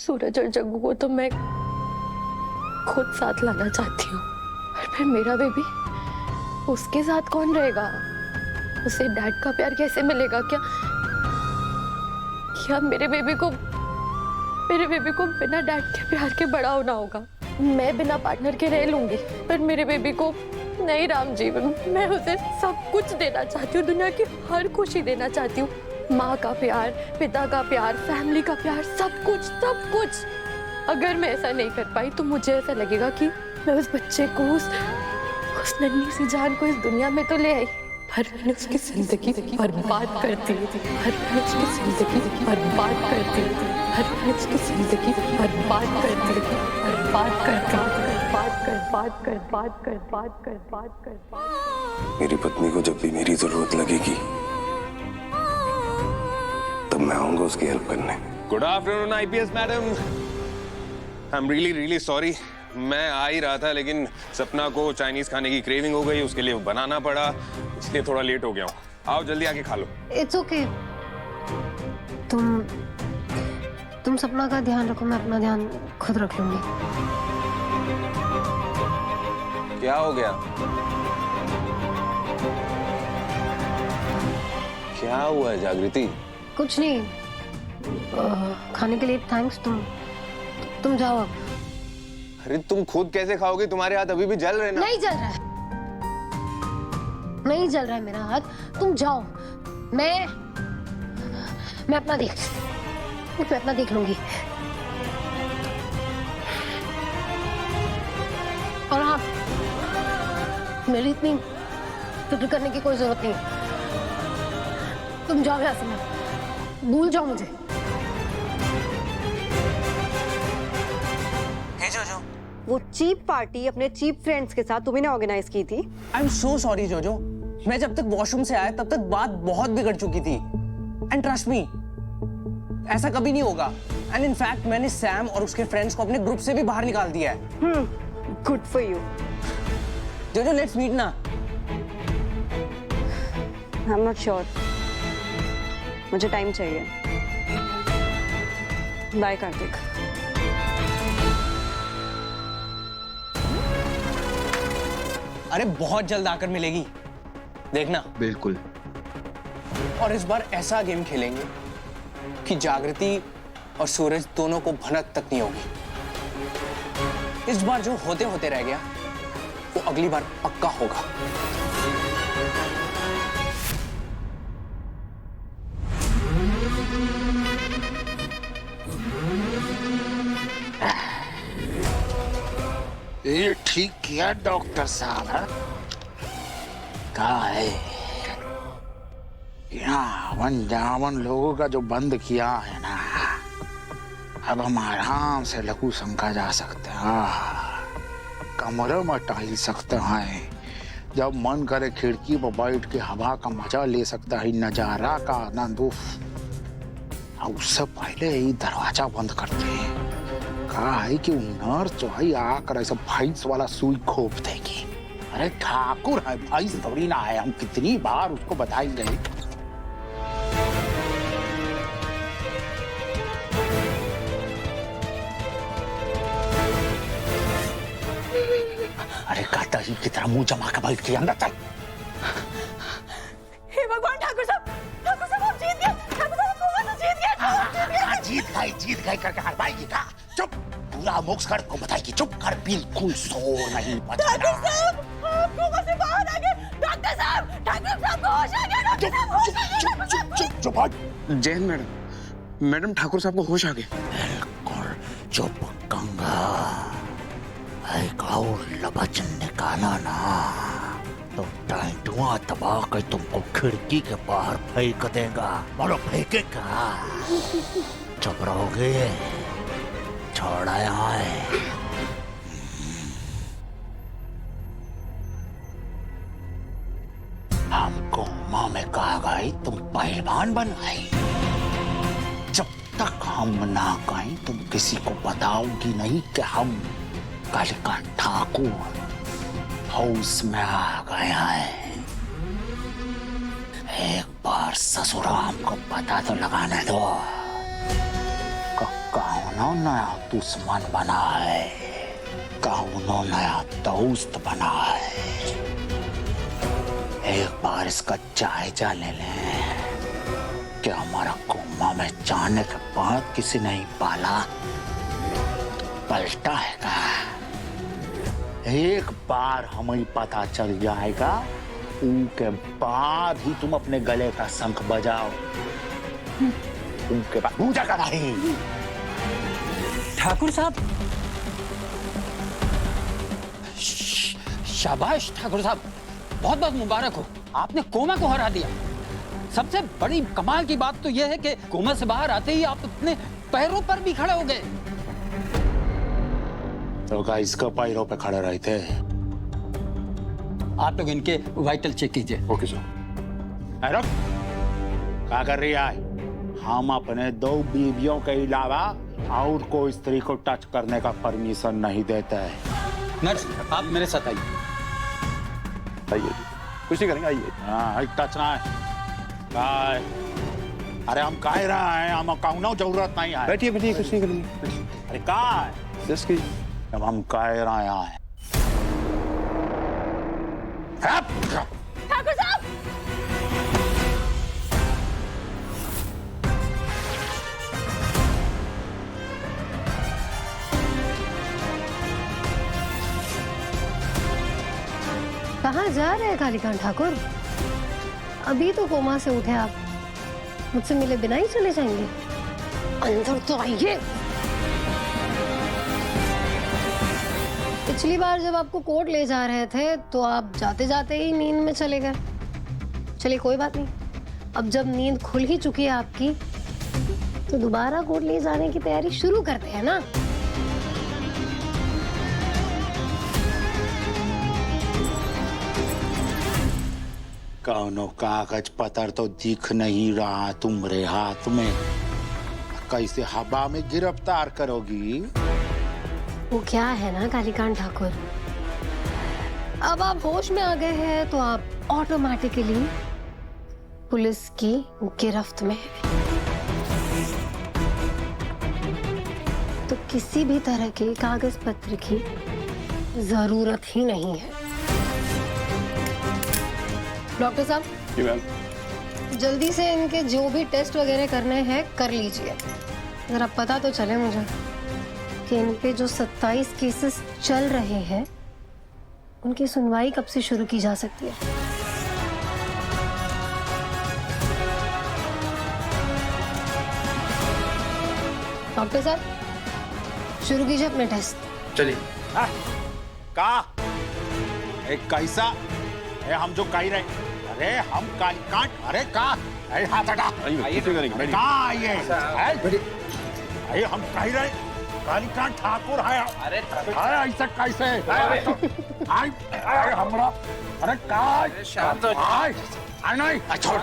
सूरज और जग्गू को तो मैं खुद साथ लाना चाहती हूँ, और फिर मेरा बेबी, उसके साथ कौन रहेगा? उसे डैड का प्यार कैसे मिलेगा? क्या मेरे बेबी को बिना डैड के प्यार के बड़ा होना होगा? मैं बिना पार्टनर के रह लूंगी, पर मेरे बेबी को नहीं। राम जीवन, मैं उसे सब कुछ देना चाहती हूँ, दुनिया की हर खुशी देना चाहती हूँ। माँ का प्यार, पिता का प्यार, फैमिली का प्यार, सब कुछ सब कुछ। अगर मैं ऐसा नहीं कर पाई तो मुझे ऐसा लगेगा कि मैं उस बच्चे को, उस नन्ही सी जान को इस दुनिया में तो ले आई, पर मैंने उसकी जिंदगी बर्बाद कर दी थी। पर मैंने उसकी जिंदगी बर्बाद कर दी थी। पर मैंने उसकी जिंदगी बर्बाद कर दी थी। बर्बाद। मेरी पत्नी को जब भी मेरी जरूरत लगेगी तब मैं आऊंगा उसकी हेल्प करने। Good afternoon IPS madam. I am really sorry. मैं आ ही रहा था, लेकिन सपना को चाइनीज खाने की क्रेविंग हो गई, उसके लिए बनाना पड़ा, इसलिए थोड़ा लेट हो गया हूँ। आओ जल्दी आके खा लो। It's okay. तुम सपना का ध्यान रखो, मैं अपना ध्यान खुद रख लूंगी। क्या हो गया? क्या हुआ है जागृति? कुछ नहीं। खाने के लिए थैंक्स। तुम जाओ अब। अरे तुम खुद कैसे खाओगे? तुम्हारे हाथ अभी भी जल रहे ना। नहीं जल रहा है, नहीं जल रहा है मेरा हाथ। तुम जाओ, मैं अपना देख लूंगी। और हाँ, मेरी इतनी फिक्र करने की कोई जरूरत नहीं। तुम जाओ यहाँ से, मत भूल जाओ मुझे। जोजो, वो चीप पार्टी अपने चीप फ्रेंड्स के साथ तुम्ही ने ऑर्गेनाइज की थी। आई एम सो सॉरी जोजो। मैं जब तक वॉशरूम से आया तब तक बात बहुत बिगड़ चुकी थी। एंड ट्रस्ट मी, ऐसा कभी नहीं होगा। एंड इनफैक्ट मैंने सैम और उसके फ्रेंड्स को अपने ग्रुप से भी बाहर निकाल दिया है। Good for you. जोजो लेट्स मीट ना। आई एम नॉट श्योर, मुझे टाइम चाहिए। बाय कार्तिक। अरे बहुत जल्द आकर मिलेगी, देखना। बिल्कुल। और इस बार ऐसा गेम खेलेंगे कि जागृति और सूरज दोनों को भनक तक नहीं होगी। इस बार जो होते होते रह गया वो अगली बार पक्का होगा। ये ठीक किया डॉक्टर साहब। कहा है यहाँ वन जावन लोगों का जो बंद किया है ना, अब हम आराम से लघु शंका जा सकते हैं, कमरे में टहल सकते हैं, जब मन करे खिड़की पर बैठ के हवा का मजा ले सकता है, नजारा का आनंद। अब उससे पहले ही दरवाजा बंद करते हैं। कहा है कि नर्स जो है आकर ऐसा भैंस वाला सुई खोप देगी। अरे ठाकुर है, भैंस थोड़ी ना है, हम कितनी बार उसको बताएंगे। अरे काटा ही की तरह मुंह जमा कर बैठ के अंदर चल। हे भगवान, ठाकुर साहब आप जीत गए। ठाकुर साहब आपको जीत गए। जीत गए करके हार पाएगी का? चुप, पूरा मुक्स कर को बताएगी। चुप कर, बिल्कुल शोर नहीं बचना। ठाकुर साहब आपको वहां से बाहर आ गए। डॉक्टर साहब, ठाकुर साहब को होश आ गया। डॉक्टर साहब होश आ गया। चुप। जैन मैडम ठाकुर साहब को होश आ गए। बिल्कुल चुप गंगा। एक और लबच निकाला ना तो टाइटुआ दबा कर तुमको खिड़की के बाहर फेंक देगा। बोलो फेंकेगा? चुप रहोगे? छोड़ा यहाँ है। हमको माँ में कहा गई तुम पहलवान बन गई। जब तक हम ना कहें तुम किसी को बताओगी नहीं कि हम कालिका ठाकुर हाउस में आ गए हैं। एक बार ससुराम को पता तो लगाने दो। कहाँ कौनो नया दुश्मन बना है, कौनो नया दोस्त बना है। एक बार इसका जायजा ले लें कि हमारा कोमा में जाने के बाद किसी ने ही पाला पलटा है का। एक बार हमें पता चल जाएगा, उनके बाद ही तुम अपने गले का शंख बजाओ। उनके बाद पूजा का नहीं। ठाकुर साहब, शाबाश ठाकुर साहब, बहुत बहुत मुबारक हो, आपने कोमा को हरा दिया। सबसे बड़ी कमाल की बात तो यह है कि कोमा से बाहर आते ही आप अपने पैरों पर भी खड़े हो गए। तो क्या इसका पैरों पे खड़े रहे थे? आप लोग इनके वाइटल चेक कीजिए। Okay sir. रुक, क्या कर रही है? हम अपने 2 बीवियों के अलावा और कोई स्त्री को टच करने का परमिशन नहीं देते हैं। नर्स, आप मेरे साथ आइए। आइए, कुछ नहीं करेंगे, आइए। हाँ, टच ना है। अरे हम कह रहे हैं, हम कहना जरूरत नहीं है। बैठिए बैठिए, कुछ नहीं करेंगे। अरे कहा है? जस्ट की अब हम कह रहे हैं। ठाकुर साहब, कहाँ जा रहे हैं कालीकांत ठाकुर? अभी तो कोमा से उठे आप, मुझसे मिले बिना ही चले जाएंगे? अंदर तो आइए। पिछली बार जब आपको कोर्ट ले जा रहे थे तो आप जाते जाते ही नींद में चले गए। चलिए कोई बात नहीं, अब जब नींद खुल ही चुकी है आपकी, तो दोबारा कोर्ट ले जाने की तैयारी शुरू करते हैं ना। कौनो कागज पत्र तो दिख नहीं रहा तुम्हारे हाथ में, कैसे हवा में गिरफ्तार करोगी? वो क्या है ना कालीकांत ठाकुर, अब आप होश में आ गए हैं तो आप ऑटोमेटिकली पुलिस की गिरफ्त में हैं। तो किसी भी तरह के कागज पत्र की जरूरत ही नहीं है। डॉक्टर साहब, जल्दी से इनके जो भी टेस्ट वगैरह करने हैं कर लीजिए। जरा पता तो चले मुझे कि इन पे जो 27 केसेस चल रहे हैं, उनकी सुनवाई कब से शुरू की जा सकती है? डॉक्टर साहब, शुरू कीजिए अपने टेस्ट। चलिए। का एक कैसा है हम जो कह रहे? अरे हम कालीकांत, अरे का हाथ हटा। आइए, कुछ नहीं करेंगे, बैठिए। कहाँ आइए? अरे हम कह रहे कालीकांत ठाकुर है। अरे ऐसा कैसे? अरे हमरा, अरे का शांत हो। नहीं छोड़,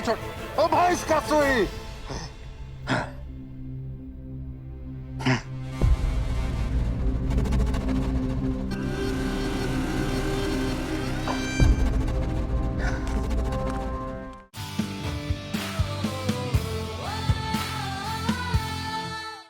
छोड़। ओ भाई इसका सुई